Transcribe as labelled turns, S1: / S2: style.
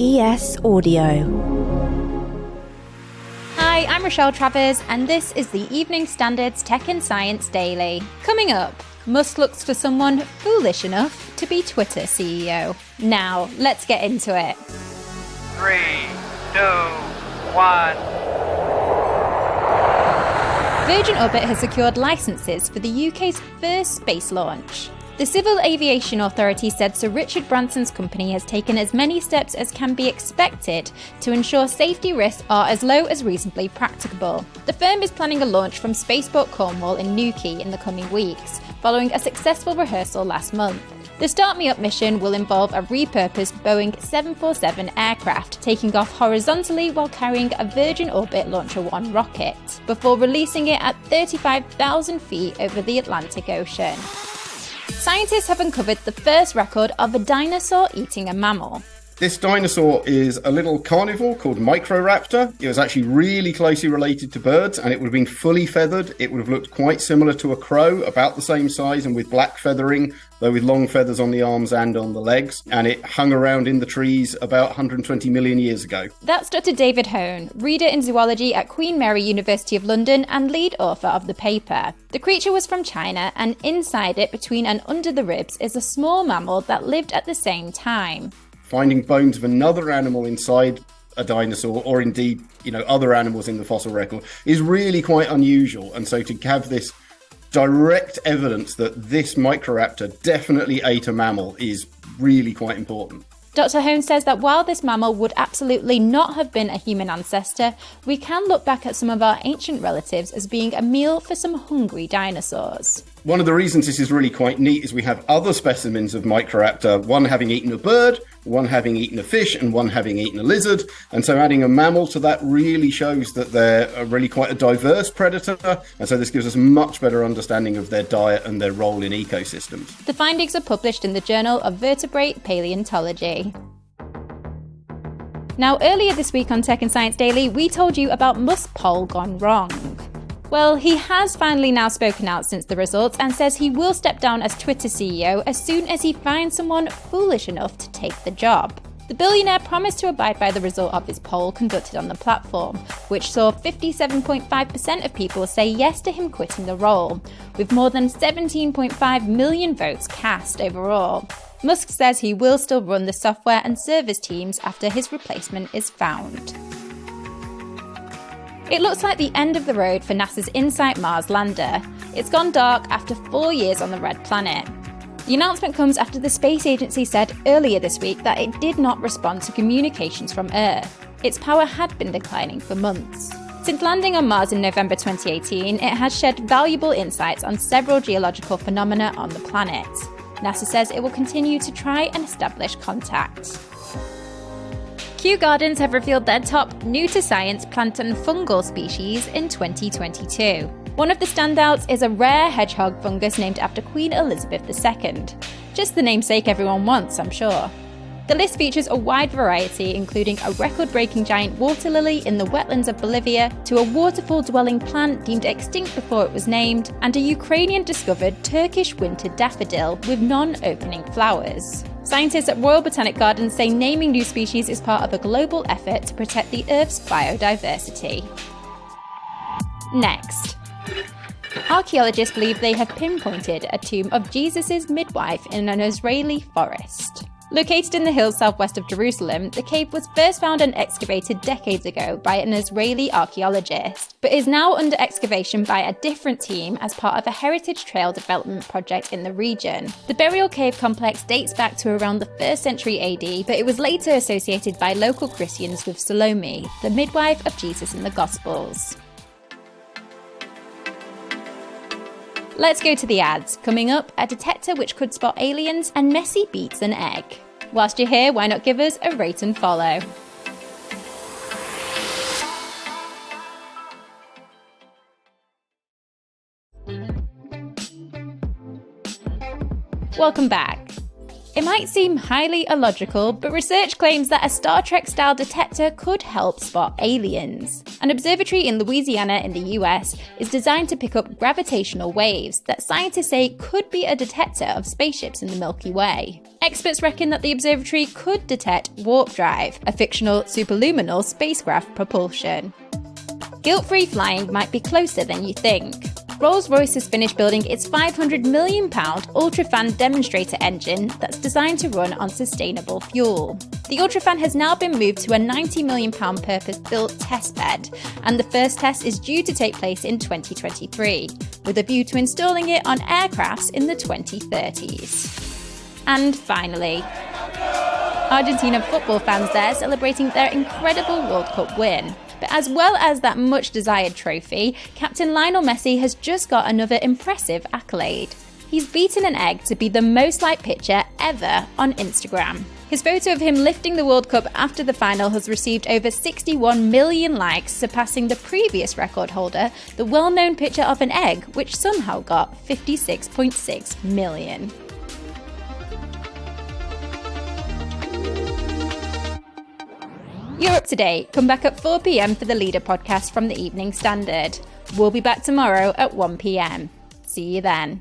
S1: ES Audio.
S2: Hi, I'm Rochelle Travers, and this is the Evening Standard's Tech and Science Daily. Coming up, Musk looks for someone foolish enough to be Twitter CEO. Now, let's get into it.
S3: 3, 2, 1.
S2: Virgin Orbit has secured licenses for the UK's first space launch. The Civil Aviation Authority said Sir Richard Branson's company has taken as many steps as can be expected to ensure safety risks are as low as reasonably practicable. The firm is planning a launch from Spaceport Cornwall in Newquay in the coming weeks, following a successful rehearsal last month. The Start Me Up mission will involve a repurposed Boeing 747 aircraft taking off horizontally while carrying a Virgin Orbit Launcher 1 rocket, before releasing it at 35,000 feet over the Atlantic Ocean. Scientists have uncovered the first record of a dinosaur eating a mammal.
S4: This dinosaur is a little carnivore called Microraptor. It was actually really closely related to birds, and it would have been fully feathered. It would have looked quite similar to a crow, about the same size and with black feathering, though with long feathers on the arms and on the legs. And it hung around in the trees about 120 million years ago.
S2: That's Dr. David Hone, reader in zoology at Queen Mary University of London and lead author of the paper. The creature was from China, and inside it, between and under the ribs, is a small mammal that lived at the same time.
S4: Finding bones of another animal inside a dinosaur, or indeed, other animals in the fossil record, is really quite unusual. And so to have this direct evidence that this Microraptor definitely ate a mammal is really quite important.
S2: Dr. Hone says that while this mammal would absolutely not have been a human ancestor, we can look back at some of our ancient relatives as being a meal for some hungry dinosaurs.
S4: One of the reasons this is really quite neat is we have other specimens of Microraptor, one having eaten a bird, one having eaten a fish, and one having eaten a lizard. And so adding a mammal to that really shows that they're really quite a diverse predator. And so this gives us a much better understanding of their diet and their role in ecosystems.
S2: The findings are published in the Journal of Vertebrate Paleontology. Now, earlier this week on Tech and Science Daily, we told you about Musk's poll gone wrong. Well, he has finally now spoken out since the results and says he will step down as Twitter CEO as soon as he finds someone foolish enough to take the job. The billionaire promised to abide by the result of his poll conducted on the platform, which saw 57.5% of people say yes to him quitting the role, with more than 17.5 million votes cast overall. Musk says he will still run the software and servers teams after his replacement is found. It looks like the end of the road for NASA's InSight Mars lander. It's gone dark after 4 years on the red planet. The announcement comes after the space agency said earlier this week that it did not respond to communications from Earth. Its power had been declining for months. Since landing on Mars in November 2018, it has shed valuable insights on several geological phenomena on the planet. NASA says it will continue to try and establish contact. Kew Gardens have revealed their top new-to-science plant and fungal species in 2022. One of the standouts is a rare hedgehog fungus named after Queen Elizabeth II. Just the namesake everyone wants, I'm sure. The list features a wide variety, including a record-breaking giant water lily in the wetlands of Bolivia, to a waterfall-dwelling plant deemed extinct before it was named, and a Ukrainian-discovered Turkish winter daffodil with non-opening flowers. Scientists at Royal Botanic Gardens say naming new species is part of a global effort to protect the Earth's biodiversity. Next. Archaeologists believe they have pinpointed a tomb of Jesus' midwife in an Israeli forest. Located in the hills southwest of Jerusalem, the cave was first found and excavated decades ago by an Israeli archaeologist, but is now under excavation by a different team as part of a heritage trail development project in the region. The burial cave complex dates back to around the 1st century AD, but it was later associated by local Christians with Salome, the midwife of Jesus in the Gospels. Let's go to the ads. Coming up, a detector which could spot aliens, and Messi beats an egg. Whilst you're here, why not give us a rate and follow? Welcome back. It might seem highly illogical, but research claims that a Star Trek-style detector could help spot aliens. An observatory in Louisiana in the US is designed to pick up gravitational waves that scientists say could be a detector of spaceships in the Milky Way. Experts reckon that the observatory could detect warp drive, a fictional superluminal spacecraft propulsion. Guilt-free flying might be closer than you think. Rolls-Royce has finished building its £500 million UltraFan demonstrator engine that's designed to run on sustainable fuel. The UltraFan has now been moved to a £90 million purpose-built testbed, and the first test is due to take place in 2023, with a view to installing it on aircrafts in the 2030s. And finally, Argentina football fans there celebrating their incredible World Cup win. But as well as that much-desired trophy, Captain Lionel Messi has just got another impressive accolade. He's beaten an egg to be the most liked picture ever on Instagram. His photo of him lifting the World Cup after the final has received over 61 million likes, surpassing the previous record holder, the well-known picture of an egg, which somehow got 56.6 million. You're up to date. Come back at 4 p.m. for the Leader podcast from the Evening Standard. We'll be back tomorrow at 1 p.m. See you then.